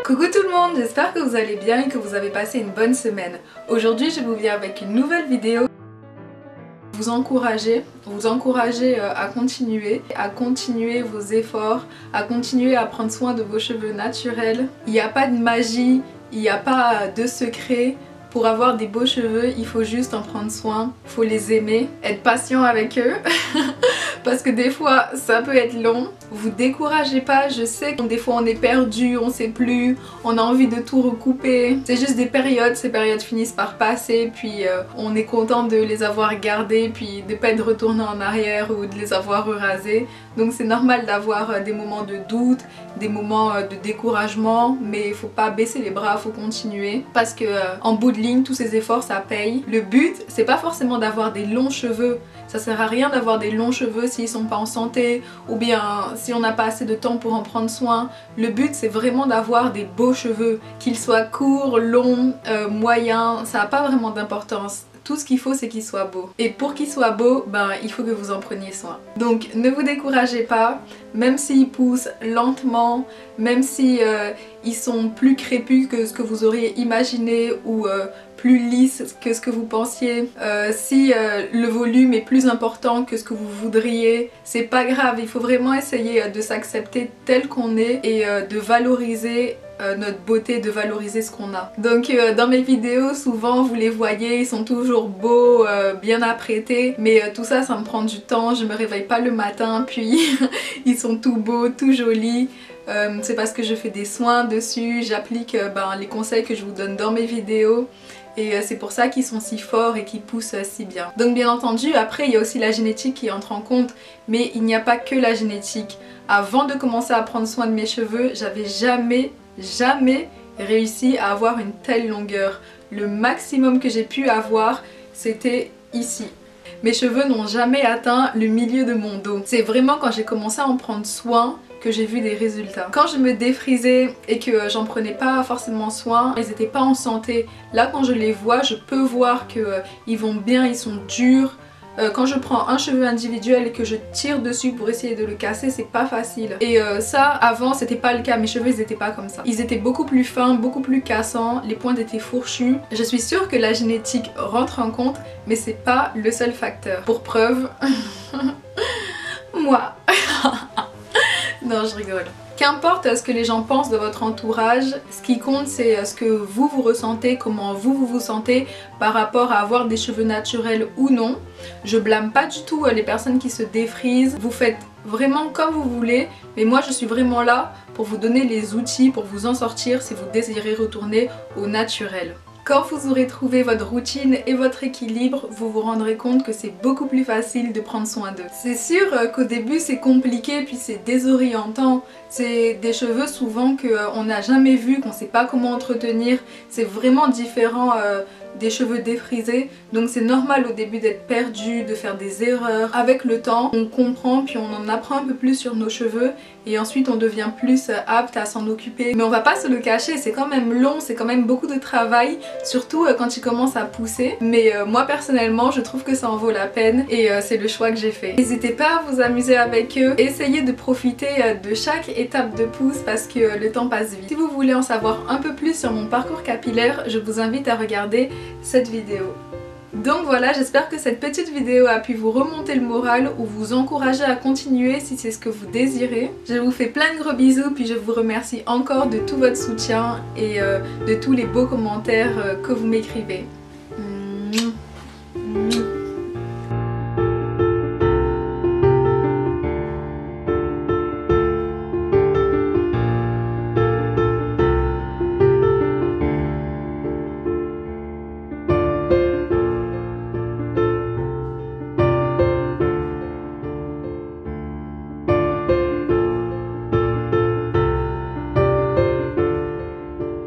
Coucou tout le monde, j'espère que vous allez bien et que vous avez passé une bonne semaine. Aujourd'hui je vous viens avec une nouvelle vidéo. Vous encourager à continuer vos efforts, à continuer à prendre soin de vos cheveux naturels. Il n'y a pas de magie, il n'y a pas de secret. Pour avoir des beaux cheveux, il faut juste en prendre soin, il faut les aimer, être patient avec eux parce que des fois ça peut être long. Vous découragez pas, je sais que des fois on est perdu, on sait plus, on a envie de tout recouper. C'est juste des périodes, ces périodes finissent par passer, puis on est content de les avoir gardées, puis de pas être retourné en arrière ou de les avoir rasées. Donc c'est normal d'avoir des moments de doute, des moments de découragement, mais il faut pas baisser les bras, il faut continuer parce que en bout de ligne, tous ces efforts ça paye. Le but c'est pas forcément d'avoir des longs cheveux, ça sert à rien d'avoir des longs cheveux s'ils sont pas en santé ou bien si on n'a pas assez de temps pour en prendre soin. Le but c'est vraiment d'avoir des beaux cheveux, qu'ils soient courts, longs, moyens, ça n'a pas vraiment d'importance. Tout ce qu'il faut c'est qu'ils soient beaux. Et pour qu'ils soient beaux, il faut que vous en preniez soin. Donc ne vous découragez pas, même s'ils poussent lentement, même si ils sont plus crépus que ce que vous auriez imaginé ou plus lisses que ce que vous pensiez, si le volume est plus important que ce que vous voudriez, c'est pas grave, il faut vraiment essayer de s'accepter tel qu'on est et de valoriser notre beauté, de valoriser ce qu'on a. Donc dans mes vidéos souvent vous les voyez, ils sont toujours beaux, bien apprêtés, mais tout ça ça me prend du temps, je me réveille pas le matin puis ils sont tout beaux, tout jolis. C'est parce que je fais des soins dessus, j'applique les conseils que je vous donne dans mes vidéos. Et c'est pour ça qu'ils sont si forts et qu'ils poussent si bien. Donc bien entendu, après il y a aussi la génétique qui entre en compte, mais il n'y a pas que la génétique. Avant de commencer à prendre soin de mes cheveux, j'avais jamais réussi à avoir une telle longueur. Le maximum que j'ai pu avoir, c'était ici. Mes cheveux n'ont jamais atteint le milieu de mon dos. C'est vraiment quand j'ai commencé à en prendre soin que j'ai vu des résultats. Quand je me défrisais et que j'en prenais pas forcément soin, ils étaient pas en santé. Là quand je les vois, je peux voir qu'ils vont bien, ils sont durs. Quand je prends un cheveu individuel et que je tire dessus pour essayer de le casser, c'est pas facile. Et ça, avant, c'était pas le cas. Mes cheveux, ils étaient pas comme ça. Ils étaient beaucoup plus fins, beaucoup plus cassants, les pointes étaient fourchues. Je suis sûre que la génétique rentre en compte, mais c'est pas le seul facteur. Pour preuve, moi. Non, je rigole. Qu'importe ce que les gens pensent de votre entourage, ce qui compte c'est ce que vous ressentez, comment vous sentez par rapport à avoir des cheveux naturels ou non. Je blâme pas du tout les personnes qui se défrisent, vous faites vraiment comme vous voulez, mais moi je suis vraiment là pour vous donner les outils pour vous en sortir si vous désirez retourner au naturel. Quand vous aurez trouvé votre routine et votre équilibre, vous vous rendrez compte que c'est beaucoup plus facile de prendre soin d'eux. C'est sûr qu'au début c'est compliqué puis c'est désorientant. C'est des cheveux souvent qu'on n'a jamais vus, qu'on ne sait pas comment entretenir. C'est vraiment différent des cheveux défrisés. Donc c'est normal au début d'être perdu, de faire des erreurs. Avec le temps, on comprend puis on en apprend un peu plus sur nos cheveux et ensuite on devient plus apte à s'en occuper. Mais on va pas se le cacher, c'est quand même long, c'est quand même beaucoup de travail, surtout quand ils commencent à pousser. Mais moi personnellement, je trouve que ça en vaut la peine et c'est le choix que j'ai fait. N'hésitez pas à vous amuser avec eux, essayez de profiter de chaque étape de pousse parce que le temps passe vite. Si vous voulez en savoir un peu plus sur mon parcours capillaire, je vous invite à regarder cette vidéo. Donc voilà, j'espère que cette petite vidéo a pu vous remonter le moral ou vous encourager à continuer si c'est ce que vous désirez. Je vous fais plein de gros bisous puis je vous remercie encore de tout votre soutien et de tous les beaux commentaires que vous m'écrivez.